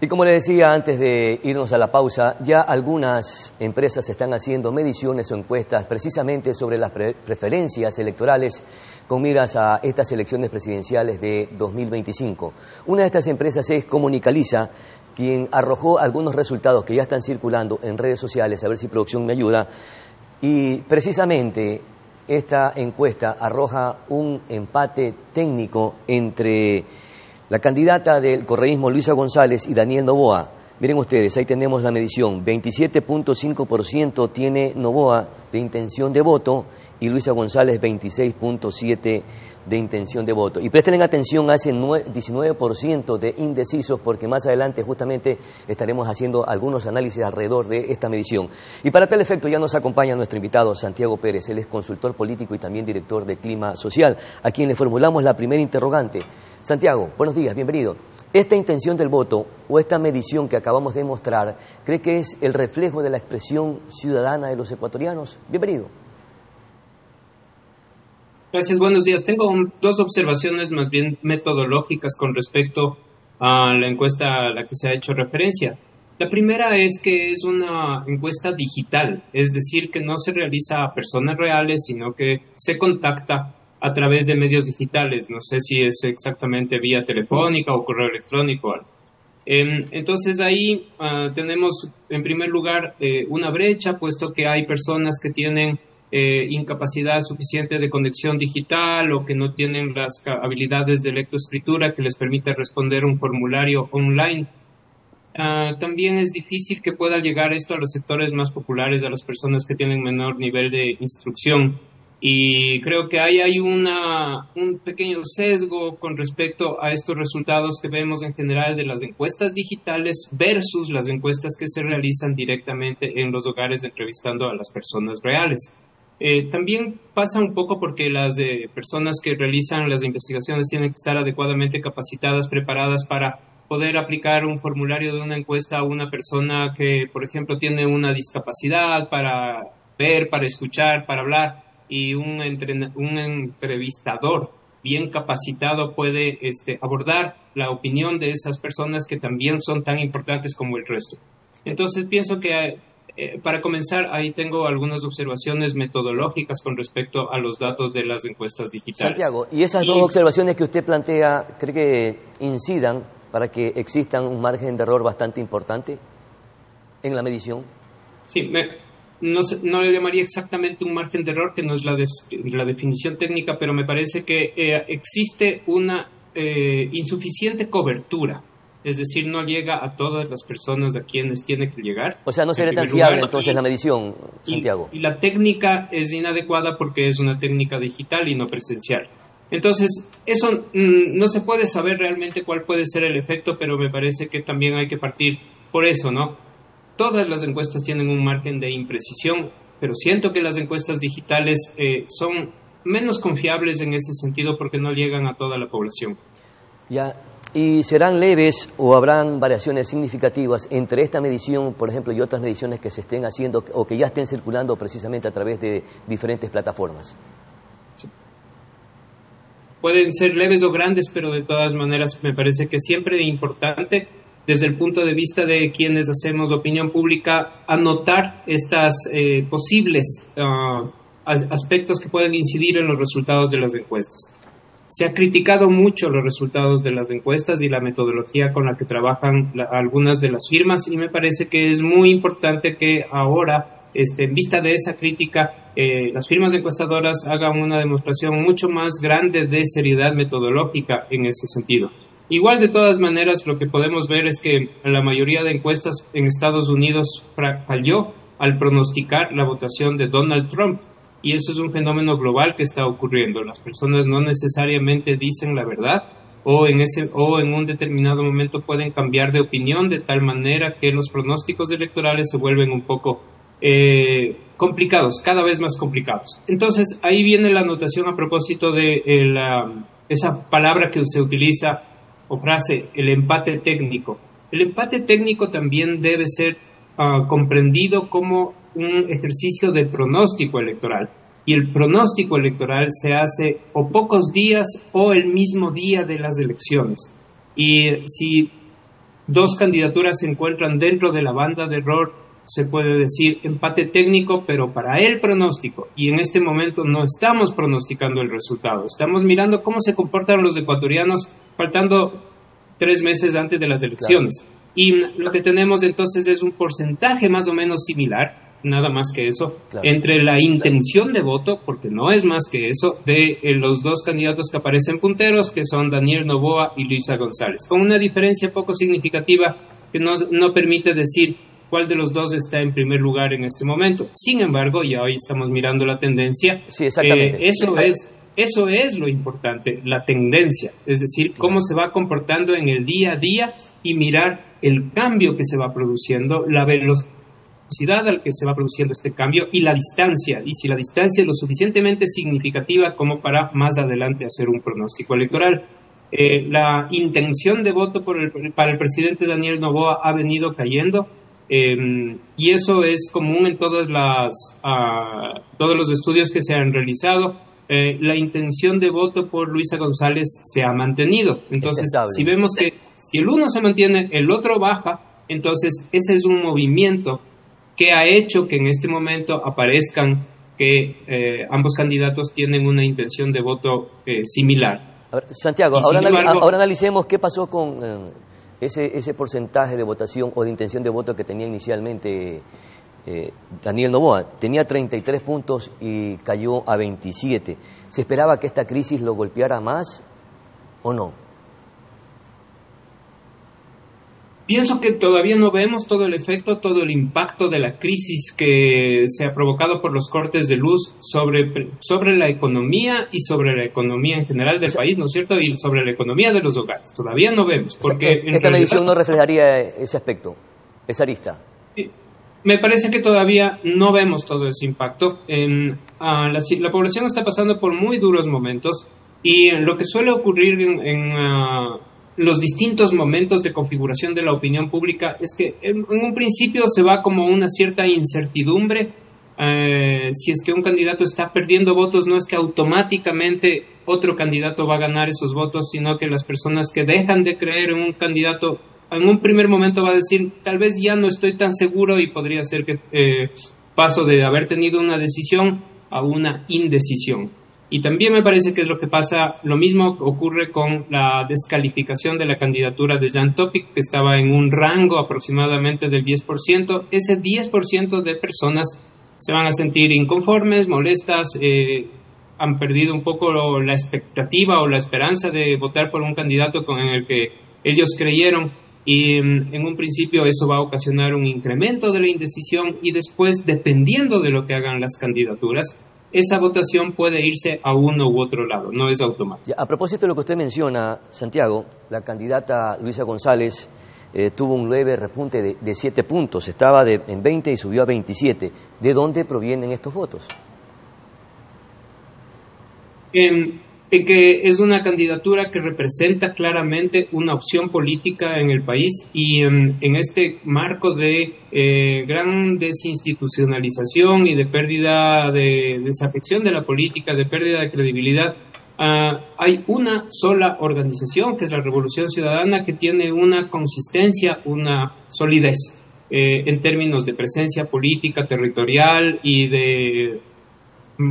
Y como les decía antes de irnos a la pausa, ya algunas empresas están haciendo mediciones o encuestas precisamente sobre las preferencias electorales con miras a estas elecciones presidenciales de 2025. Una de estas empresas es Comunicaliza, quien arrojó algunos resultados que ya están circulando en redes sociales, a ver si producción me ayuda, y precisamente esta encuesta arroja un empate técnico entre la candidata del correísmo Luisa González y Daniel Noboa. Miren ustedes, ahí tenemos la medición. 27.5% tiene Noboa de intención de voto y Luisa González 26.7% de intención de voto. Y presten atención a ese 19% de indecisos, porque más adelante justamente estaremos haciendo algunos análisis alrededor de esta medición. Y para tal efecto ya nos acompaña nuestro invitado Santiago Pérez. Él es consultor político y también director de Clima Social, a quien le formulamos la primera interrogante. Santiago, buenos días, bienvenido. ¿Esta intención del voto o esta medición que acabamos de mostrar, cree que es el reflejo de la expresión ciudadana de los ecuatorianos? Bienvenido. Gracias, buenos días. Tengo dos observaciones más bien metodológicas con respecto a la encuesta a la que se ha hecho referencia. La primera es que es una encuesta digital, es decir, que no se realiza a personas reales, sino que se contacta a través de medios digitales. No sé si es exactamente vía telefónica o correo electrónico. Entonces ahí tenemos en primer lugar una brecha, puesto que hay personas que tienen incapacidad suficiente de conexión digital o que no tienen las habilidades de lectoescritura que les permite responder un formulario online. También es difícil que pueda llegar esto a los sectores más populares, a las personas que tienen menor nivel de instrucción. Y creo que ahí hay un pequeño sesgo con respecto a estos resultados que vemos en general de las encuestas digitales versus las encuestas que se realizan directamente en los hogares entrevistando a las personas reales. También pasa un poco porque las personas que realizan las investigaciones tienen que estar adecuadamente capacitadas, preparadas para poder aplicar un formulario de una encuesta a una persona que, por ejemplo, tiene una discapacidad para ver, para escuchar, para hablar, y un entrevistador bien capacitado puede abordar la opinión de esas personas que también son tan importantes como el resto. Entonces pienso que para comenzar, ahí tengo algunas observaciones metodológicas con respecto a los datos de las encuestas digitales. Santiago, ¿y esas dos observaciones que usted plantea, cree que incidan para que exista un margen de error bastante importante en la medición? Sí, no le llamaría exactamente un margen de error, que no es la definición técnica, pero me parece que existe una insuficiente cobertura. Es decir, no llega a todas las personas a quienes tiene que llegar. O sea, no sería tan fiable entonces la medición, Santiago. Y la técnica es inadecuada porque es una técnica digital y no presencial. Entonces, eso no se puede saber realmente cuál puede ser el efecto, pero me parece que también hay que partir por eso, ¿no? Todas las encuestas tienen un margen de imprecisión, pero siento que las encuestas digitales son menos confiables en ese sentido porque no llegan a toda la población. Ya. ¿Y serán leves o habrán variaciones significativas entre esta medición, por ejemplo, y otras mediciones que se estén haciendo o que ya estén circulando precisamente a través de diferentes plataformas? Sí. Pueden ser leves o grandes, pero de todas maneras me parece que siempre es importante, desde el punto de vista de quienes hacemos opinión pública, anotar estas posibles aspectos que pueden incidir en los resultados de las encuestas. Se ha criticado mucho los resultados de las encuestas y la metodología con la que trabajan algunas de las firmas, y me parece que es muy importante que ahora, en vista de esa crítica, las firmas encuestadoras hagan una demostración mucho más grande de seriedad metodológica en ese sentido. Igual, de todas maneras, lo que podemos ver es que la mayoría de encuestas en Estados Unidos falló al pronosticar la votación de Donald Trump. Y eso es un fenómeno global que está ocurriendo. Las personas no necesariamente dicen la verdad o en un determinado momento pueden cambiar de opinión de tal manera que los pronósticos electorales se vuelven un poco complicados, cada vez más complicados. Entonces, ahí viene la anotación a propósito de esa palabra que se utiliza o frase, el empate técnico. El empate técnico también debe ser comprendido como un ejercicio de pronóstico electoral, y el pronóstico electoral se hace o pocos días o el mismo día de las elecciones, y si dos candidaturas se encuentran dentro de la banda de error, se puede decir empate técnico, pero para el pronóstico, y en este momento no estamos pronosticando el resultado, estamos mirando cómo se comportan los ecuatorianos faltando 3 meses antes de las elecciones. Claro. Y lo que tenemos entonces es un porcentaje más o menos similar, nada más que eso, claro, entre la intención de voto, porque no es más que eso, de los dos candidatos que aparecen punteros, que son Daniel Noboa y Luisa González, con una diferencia poco significativa que no permite decir cuál de los dos está en primer lugar en este momento. Sin embargo, ya hoy estamos mirando la tendencia. Sí, exactamente. Eso es lo importante, la tendencia, es decir, cómo se va comportando en el día a día y mirar el cambio que se va produciendo, la velocidad al que se va produciendo este cambio y la distancia, y si la distancia es lo suficientemente significativa como para más adelante hacer un pronóstico electoral. La intención de voto para el presidente Daniel Noboa ha venido cayendo, y eso es común en todos los estudios que se han realizado. La intención de voto por Luisa González se ha mantenido. Entonces, si vemos que si el uno se mantiene, el otro baja, entonces ese es un movimiento que ha hecho que en este momento aparezcan que ambos candidatos tienen una intención de voto similar. A ver, Santiago, ahora analicemos qué pasó con ese porcentaje de votación o de intención de voto que tenía inicialmente Daniel Noboa. Tenía 33 puntos y cayó a 27. ¿Se esperaba que esta crisis lo golpeara más o no? Pienso que todavía no vemos todo el efecto, todo el impacto de la crisis que se ha provocado por los cortes de luz sobre la economía y sobre la economía en general del país, ¿no es cierto? Y sobre la economía de los hogares. Todavía no vemos. Porque esta medición no reflejaría ese aspecto, esa arista. Me parece que todavía no vemos todo ese impacto. La población está pasando por muy duros momentos y lo que suele ocurrir en los distintos momentos de configuración de la opinión pública es que en un principio se va como una cierta incertidumbre. Si es que un candidato está perdiendo votos, no es que automáticamente otro candidato va a ganar esos votos, sino que las personas que dejan de creer en un candidato en un primer momento va a decir, tal vez ya no estoy tan seguro y podría ser que paso de haber tenido una decisión a una indecisión. Y también me parece que es lo que pasa, lo mismo ocurre con la descalificación de la candidatura de Jan Topic, que estaba en un rango aproximadamente del 10%. Ese 10% de personas se van a sentir inconformes, molestas, han perdido un poco la expectativa o la esperanza de votar por un candidato en el que ellos creyeron. Y en un principio eso va a ocasionar un incremento de la indecisión y después, dependiendo de lo que hagan las candidaturas, esa votación puede irse a uno u otro lado, no es automático. A propósito de lo que usted menciona, Santiago, la candidata Luisa González tuvo un leve repunte de 7 puntos, estaba en 20 y subió a 27. ¿De dónde provienen estos votos? En que es una candidatura que representa claramente una opción política en el país y en este marco de gran desinstitucionalización y de pérdida de desafección de la política, de pérdida de credibilidad, hay una sola organización, que es la Revolución Ciudadana, que tiene una consistencia, una solidez en términos de presencia política, territorial y de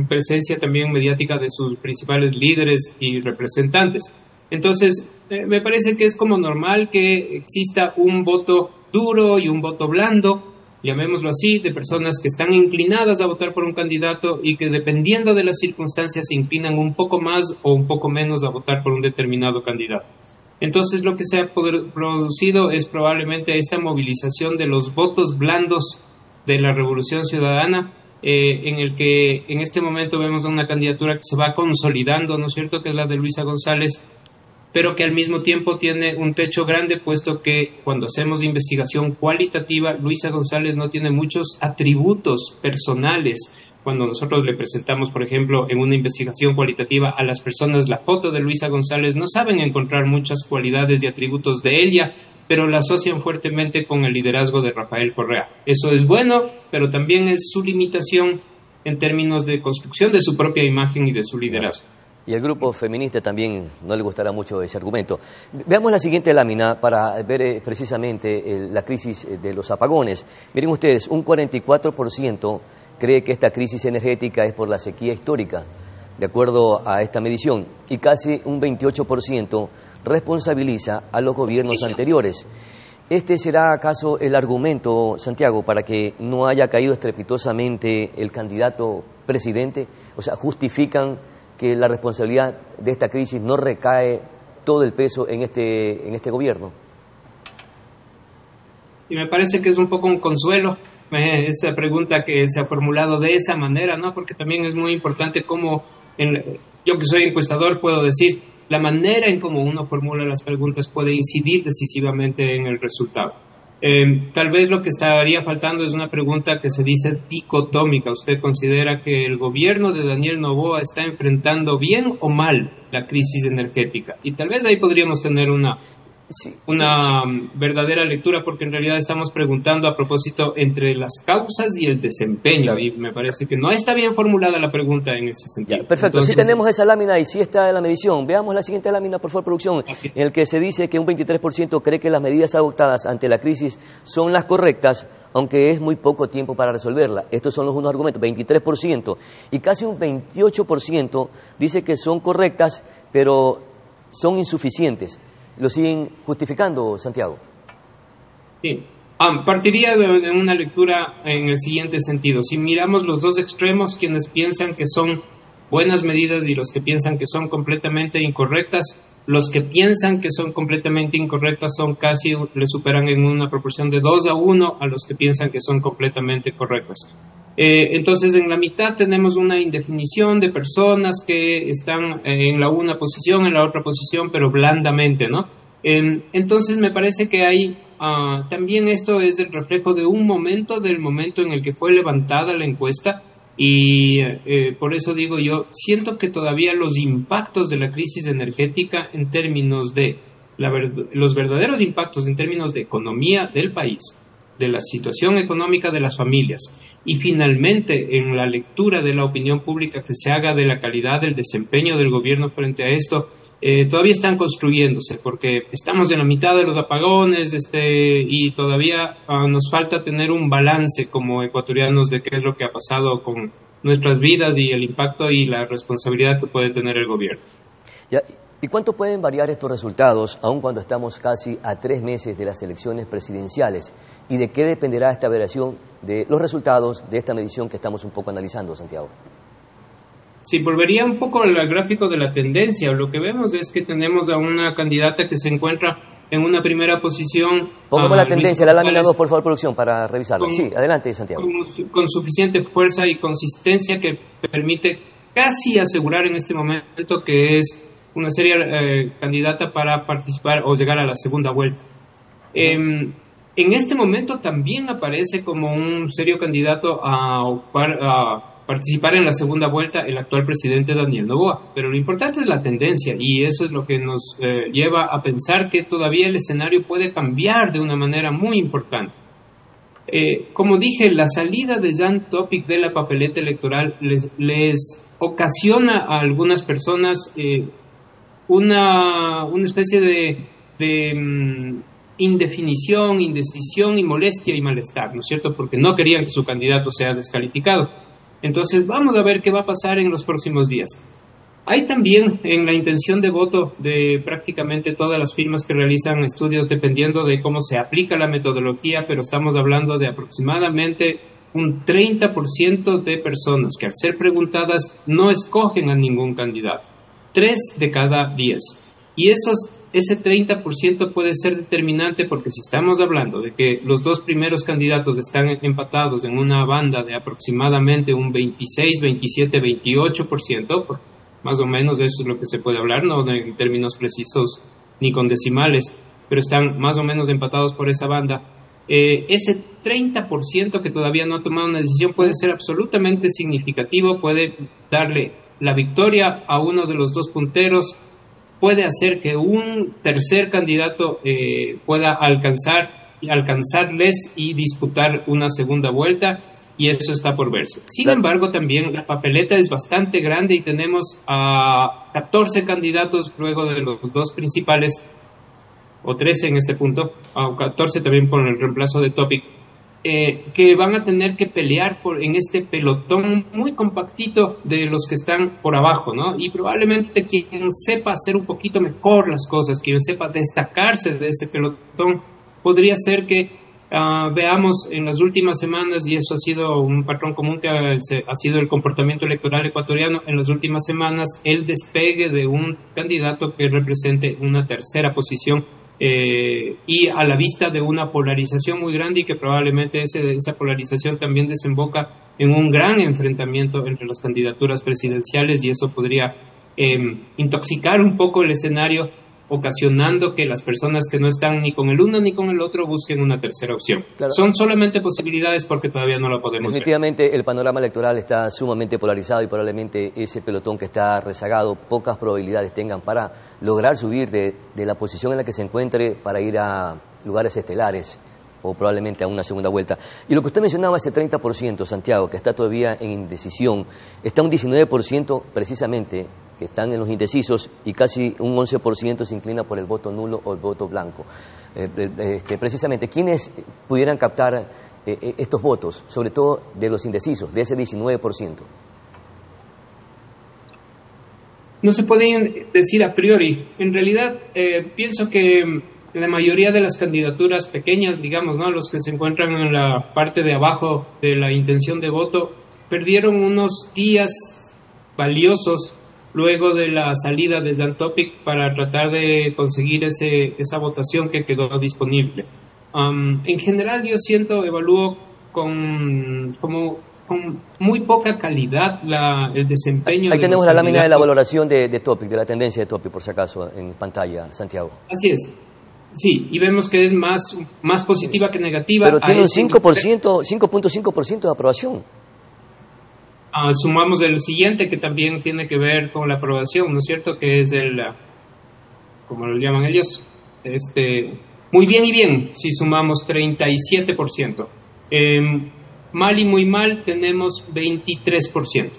presencia también mediática de sus principales líderes y representantes. Entonces, me parece que es como normal que exista un voto duro y un voto blando, llamémoslo así, de personas que están inclinadas a votar por un candidato y que dependiendo de las circunstancias se inclinan un poco más o un poco menos a votar por un determinado candidato. Entonces, lo que se ha producido es probablemente esta movilización de los votos blandos de la Revolución Ciudadana, en el que en este momento vemos una candidatura que se va consolidando, ¿no es cierto?, que es la de Luisa González, pero que al mismo tiempo tiene un techo grande, puesto que cuando hacemos investigación cualitativa, Luisa González no tiene muchos atributos personales. Cuando nosotros le presentamos, por ejemplo, en una investigación cualitativa a las personas la foto de Luisa González, no saben encontrar muchas cualidades y atributos de ella, pero la asocian fuertemente con el liderazgo de Rafael Correa. Eso es bueno, pero también es su limitación en términos de construcción de su propia imagen y de su liderazgo. Y al grupo feminista también no le gustará mucho ese argumento. Veamos la siguiente lámina para ver precisamente la crisis de los apagones. Miren ustedes, un 44% cree que esta crisis energética es por la sequía histórica, de acuerdo a esta medición, y casi un 28% responsabiliza a los gobiernos anteriores. ¿Este será acaso el argumento, Santiago, para que no haya caído estrepitosamente el candidato presidente? O sea, ¿justifican que la responsabilidad de esta crisis no recae todo el peso en este gobierno? Y me parece que es un poco un consuelo esa pregunta que se ha formulado de esa manera, ¿no? Porque también es muy importante cómo, yo que soy encuestador puedo decir, la manera en cómo uno formula las preguntas puede incidir decisivamente en el resultado. Tal vez lo que estaría faltando es una pregunta que se dice dicotómica. ¿Usted considera que el gobierno de Daniel Noboa está enfrentando bien o mal la crisis energética? Y tal vez ahí podríamos tener una verdadera lectura, porque en realidad estamos preguntando a propósito entre las causas y el desempeño, y me parece que no está bien formulada la pregunta en ese sentido. Ya, perfecto, si tenemos esa lámina y si está en la medición. Veamos la siguiente lámina, por favor, producción, en el que se dice que un 23% cree que las medidas adoptadas ante la crisis son las correctas, aunque es muy poco tiempo para resolverla. Estos son los unos argumentos, 23%, y casi un 28% dice que son correctas, pero son insuficientes. ¿Lo siguen justificando, Santiago? Sí. Partiría de una lectura en el siguiente sentido. Si miramos los dos extremos, quienes piensan que son buenas medidas y los que piensan que son completamente incorrectas, los que piensan que son completamente incorrectas son casi, le superan en una proporción de 2-1 a los que piensan que son completamente correctas. Entonces, en la mitad tenemos una indefinición de personas que están en la una posición, en la otra posición, pero blandamente, ¿no? Entonces, me parece que hay también esto es el reflejo de un momento, del momento en el que fue levantada la encuesta, y por eso digo yo, siento que todavía los impactos de la crisis energética en términos de los verdaderos impactos en términos de economía del país, de la situación económica de las familias, y finalmente en la lectura de la opinión pública que se haga de la calidad del desempeño del gobierno frente a esto, todavía están construyéndose, porque estamos en la mitad de los apagones y todavía nos falta tener un balance como ecuatorianos de qué es lo que ha pasado con nuestras vidas y el impacto y la responsabilidad que puede tener el gobierno. Ya. ¿Y cuánto pueden variar estos resultados, aun cuando estamos casi a 3 meses de las elecciones presidenciales? ¿Y de qué dependerá esta variación de los resultados de esta medición que estamos un poco analizando, Santiago? Sí, volvería un poco al gráfico de la tendencia. Lo que vemos es que tenemos a una candidata que se encuentra en una primera posición. Pongamos la tendencia, la lámina 2, por favor, producción, para revisarla. Sí, adelante, Santiago. Con suficiente fuerza y consistencia que permite casi asegurar en este momento que es una seria candidata para participar o llegar a la segunda vuelta. En este momento también aparece como un serio candidato a participar en la segunda vuelta el actual presidente Daniel Noboa, pero lo importante es la tendencia, y eso es lo que nos lleva a pensar que todavía el escenario puede cambiar de una manera muy importante. Como dije, la salida de Jan Topic de la papeleta electoral les ocasiona a algunas personas una especie de indefinición, indecisión y molestia y malestar, ¿no es cierto? Porque no querían que su candidato sea descalificado. Entonces, vamos a ver qué va a pasar en los próximos días. Hay también en la intención de voto de prácticamente todas las firmas que realizan estudios, dependiendo de cómo se aplica la metodología, pero estamos hablando de aproximadamente un 30% de personas que al ser preguntadas no escogen a ningún candidato. 3 de cada 10. Y ese 30% puede ser determinante, porque si estamos hablando de que los dos primeros candidatos están empatados en una banda de aproximadamente un 26, 27, 28%, porque más o menos eso es lo que se puede hablar, no en términos precisos ni con decimales, pero están más o menos empatados por esa banda. Ese 30% que todavía no ha tomado una decisión puede ser absolutamente significativo, puede darle la victoria a uno de los dos punteros, puede hacer que un tercer candidato pueda alcanzarles y disputar una segunda vuelta, y eso está por verse. Sin embargo, también la papeleta es bastante grande y tenemos a 14 candidatos luego de los dos principales, o 13 en este punto, o 14 también por el reemplazo de Topic, que van a tener que pelear en este pelotón muy compactito de los que están por abajo, ¿no? Y probablemente quien sepa hacer un poquito mejor las cosas, quien sepa destacarse de ese pelotón, podría ser que veamos en las últimas semanas, y eso ha sido un patrón común que ha sido el comportamiento electoral ecuatoriano, en las últimas semanas el despegue de un candidato que represente una tercera posición, y a la vista de una polarización muy grande, y que probablemente esa polarización también desemboca en un gran enfrentamiento entre las candidaturas presidenciales, y eso podría intoxicar un poco el escenario, ocasionando que las personas que no están ni con el uno ni con el otro busquen una tercera opción. Claro. Son solamente posibilidades porque todavía no lo podemos Definitivamente ver. El panorama electoral está sumamente polarizado y probablemente ese pelotón que está rezagado pocas probabilidades tengan para lograr subir de la posición en la que se encuentre para ir a lugares estelares o probablemente a una segunda vuelta. Y lo que usted mencionaba, ese 30%, Santiago, que está todavía en indecisión, está un 19% precisamente que están en los indecisos, y casi un 11% se inclina por el voto nulo o el voto blanco. Precisamente, ¿quiénes pudieran captar estos votos, sobre todo de los indecisos, de ese 19%? No se pueden decir a priori. En realidad, pienso que la mayoría de las candidaturas pequeñas, digamos, ¿no?, los que se encuentran en la parte de abajo de la intención de voto, perdieron unos días valiosos luego de la salida de Jan Topic para tratar de conseguir esa votación que quedó disponible. En general, yo evalúo con muy poca calidad el desempeño. Ahí tenemos la lámina de la valoración de Topic, de la tendencia de Topic, por si acaso, en pantalla, Santiago. Así es. Sí, y vemos que es más positiva que negativa. Pero tiene un 5.5% de aprobación. Sumamos el siguiente, que también tiene que ver con la aprobación, ¿no es cierto? Que es como lo llaman ellos, muy bien y bien, si sumamos 37%. Mal y muy mal tenemos 23%.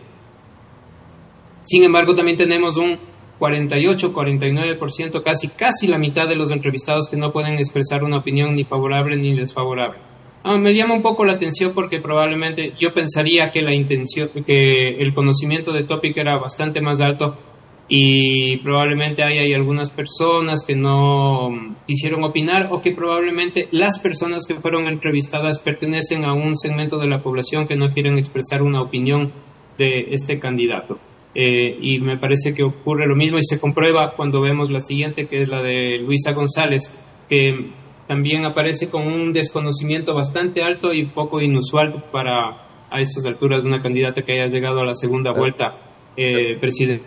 Sin embargo, también tenemos un 48-49%, casi la mitad de los entrevistados que no pueden expresar una opinión ni favorable ni desfavorable. Me llama un poco la atención porque probablemente yo pensaría que que el conocimiento de Topic era bastante más alto, y probablemente hay algunas personas que no quisieron opinar, o que probablemente las personas que fueron entrevistadas pertenecen a un segmento de la población que no quieren expresar una opinión de este candidato. Y me parece que ocurre lo mismo, y se comprueba cuando vemos la siguiente, que es la de Luisa González, que también aparece con un desconocimiento bastante alto y poco inusual a estas alturas de una candidata que haya llegado a la segunda vuelta presidencial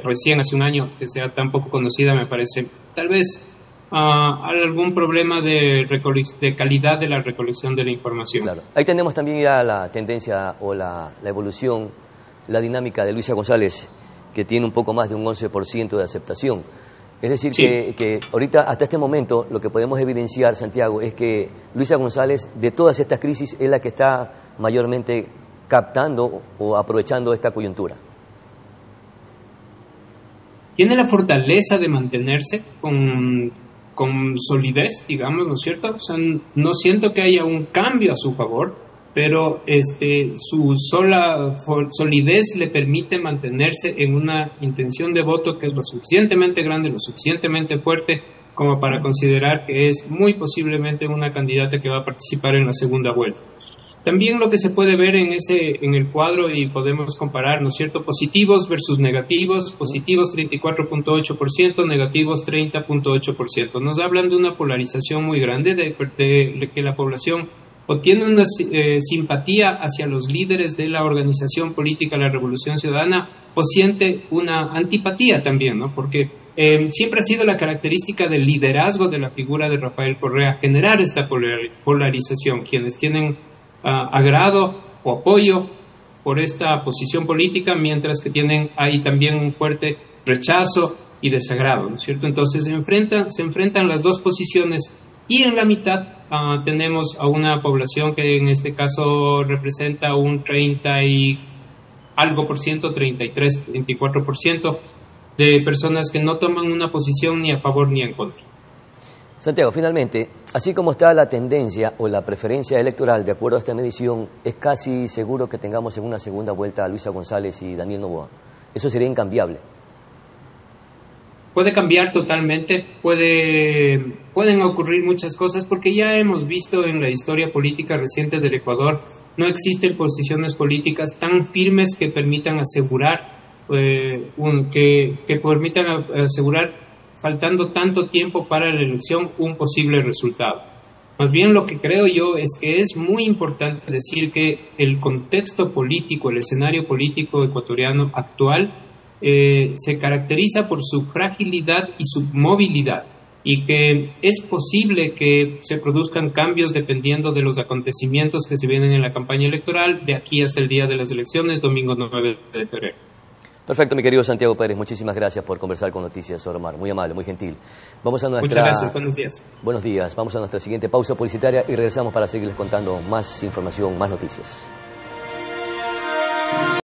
recién hace un año, que sea tan poco conocida. Me parece tal vez algún problema de calidad de la recolección de la información. Claro. Ahí tenemos también ya la tendencia o la evolución, la dinámica de Luisa González, que tiene un poco más de un 11% de aceptación. Es decir, sí, que ahorita, hasta este momento, lo que podemos evidenciar, Santiago, es que Luisa González, de todas estas crisis, es la que está mayormente captando o aprovechando esta coyuntura. Tiene la fortaleza de mantenerse con solidez, digamos, ¿no es cierto? O sea, no siento que haya un cambio a su favor, pero su sola solidez le permite mantenerse en una intención de voto que es lo suficientemente grande, lo suficientemente fuerte como para considerar que es muy posiblemente una candidata que va a participar en la segunda vuelta. También lo que se puede ver en el cuadro, y podemos comparar, ¿no es cierto?, positivos versus negativos, positivos 34.8%, negativos 30.8%. Nos hablan de una polarización muy grande, de que la población o tiene una simpatía hacia los líderes de la organización política La Revolución Ciudadana, o siente una antipatía también, ¿no? Porque siempre ha sido la característica del liderazgo de la figura de Rafael Correa generar esta polarización. Quienes tienen agrado o apoyo por esta posición política, mientras que tienen ahí también un fuerte rechazo y desagrado, ¿no es cierto? Entonces se enfrentan las dos posiciones, y en la mitad tenemos a una población que en este caso representa un 30 y algo por ciento, 33, 24% de personas que no toman una posición ni a favor ni en contra. Santiago, finalmente, así como está la tendencia o la preferencia electoral de acuerdo a esta medición, es casi seguro que tengamos en una segunda vuelta a Luisa González y Daniel Noboa. Eso sería incambiable. Puede cambiar totalmente, pueden ocurrir muchas cosas, porque ya hemos visto en la historia política reciente del Ecuador, no existen posiciones políticas tan firmes que permitan asegurar, faltando tanto tiempo para la elección, un posible resultado. Más bien lo que creo yo es que es muy importante decir que el contexto político, el escenario político ecuatoriano actual, se caracteriza por su fragilidad y su movilidad, y que es posible que se produzcan cambios dependiendo de los acontecimientos que se vienen en la campaña electoral de aquí hasta el día de las elecciones, domingo 9 de febrero. Perfecto, mi querido Santiago Pérez, muchísimas gracias por conversar con Noticias Oromar, muy amable, muy gentil. Muchas gracias, buenos días. Buenos días, vamos a nuestra siguiente pausa publicitaria y regresamos para seguirles contando más información, más noticias.